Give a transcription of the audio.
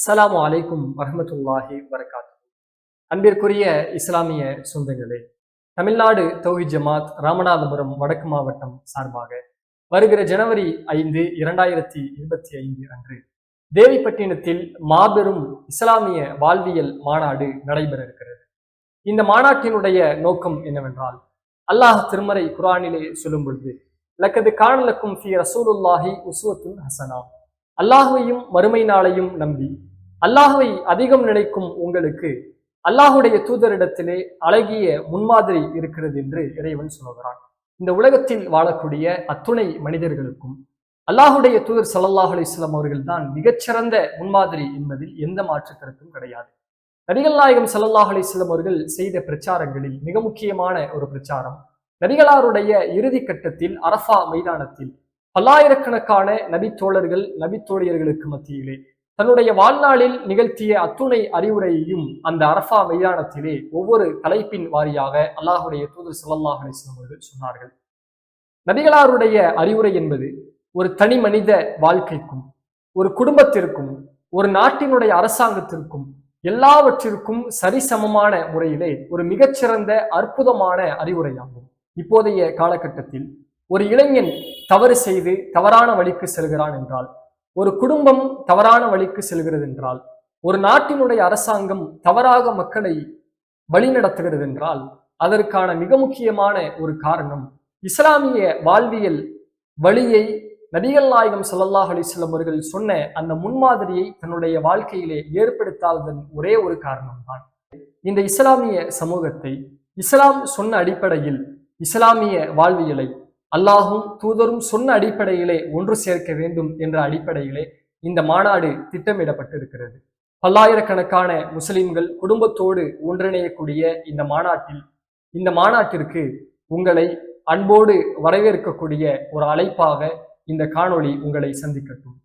அஸ்ஸலாமு அலைக்கும் வரஹ்மத்துல்லாஹி வபரகாத்துஹு. அன்பிற்குரிய இஸ்லாமிய சொந்தங்களே, தமிழ்நாடு தௌஹீத் ஜமாத் ராமநாதபுரம் வடக்கு மாவட்டம் சார்பாக வருகிற ஜனவரி 5, 2025 அன்று தேவிப்பட்டினத்தில் மாபெரும் இஸ்லாமிய வாழ்வியல் மாநாடு நடைபெற இருக்கிறது. இந்த மாநாட்டினுடைய நோக்கம் என்னவென்றால், அல்லாஹ் திருமறை குர்ஆனிலே சொல்லும் பொழுது, லக்கது கான லக்கும் ஃபீ ரசூலுல்லாஹி உஸ்வத்துன் ஹஸனா, அல்லாஹுவையும் மறுமை நாளையும் நம்பி அல்லாஹுவை அதிகம் நினைக்கும் உங்களுக்கு அல்லாஹுடைய தூதரிடத்திலே அழகிய முன்மாதிரி இருக்கிறது என்று இறைவன் சொல்லுகிறான். இந்த உலகத்தில் வாழக்கூடிய அத்துணை மனிதர்களுக்கும் அல்லாஹுடைய தூதர் ஸல்லல்லாஹு அலைஹி வஸல்லம் அவர்கள் தான் மிகச்சிறந்த முன்மாதிரி என்பதில் எந்த மாற்று கருத்தும் கிடையாது. நபிகள் நாயகம் ஸல்லல்லாஹு அலைஹி வஸல்லம் அவர்கள் செய்த பிரச்சாரங்களில் மிக முக்கியமான ஒரு பிரச்சாரம், நபிகளாருடைய இறுதி கட்டத்தில் அரஃபா மைதானத்தில் பல்லாயிரக்கணக்கான நபித்தோழர்கள் நபித்தோழியர்களுக்கு மத்தியிலே தன்னுடைய வாழ்நாளில் நிகழ்த்திய அத்துணை அறிவுரையையும் அந்த அரஃபா மைதானத்திலே ஒவ்வொரு தலைப்பின் வாரியாக அல்லாஹுடைய தூதர் ஸல்லல்லாஹு அலைஹி வஸல்லம் அவர்கள் சொன்னார்கள். நபிகளாருடைய அறிவுரை என்பது ஒரு தனி மனித வாழ்க்கைக்கும், ஒரு குடும்பத்திற்கும், ஒரு நாட்டினுடைய அரசாங்கத்திற்கும் எல்லாவற்றிற்கும் சரிசமமான முறையிலே ஒரு மிகச்சிறந்த அற்புதமான அறிவுரையாகும். இப்போதைய காலகட்டத்தில் ஒரு இளைஞன் தவறு செய்து தவறான வழிக்கு செல்கிறான் என்றால், ஒரு குடும்பம் தவறான வழிக்கு செல்கிறது என்றால், ஒரு நாட்டினுடைய அரசாங்கம் தவறாக மக்களை வழிநடத்துகிறது என்றால், அதற்கான மிக முக்கியமான ஒரு காரணம் இஸ்லாமிய வாழ்வியல் வழியை நபிகள் நாயகம் ஸல்லல்லாஹு அலைஹி வஸல்லம் அவர்கள் சொன்ன அந்த முன்மாதிரியை தன்னுடைய வாழ்க்கையிலே ஏற்படுத்தாததன் ஒரே ஒரு காரணம்தான். இந்த இஸ்லாமிய சமூகத்தை இஸ்லாம் சொன்ன அடிப்படையில் இஸ்லாமிய வாழ்வியலை அல்லாஹும் தூதரும் சொன்ன அடிப்படையிலே ஒன்று சேர்க்க வேண்டும் என்ற அடிப்படையிலே இந்த மாநாடு திட்டமிடப்பட்டு இருக்கிறது. பல்லாயிரக்கணக்கான முஸ்லிம்கள் குடும்பத்தோடு ஒன்றிணையக்கூடிய இந்த மாநாட்டிற்கு உங்களை அன்போடு வரவேற்கக்கூடிய ஒரு அழைப்பாக இந்த காணொளி உங்களை சந்திக்கட்டும்.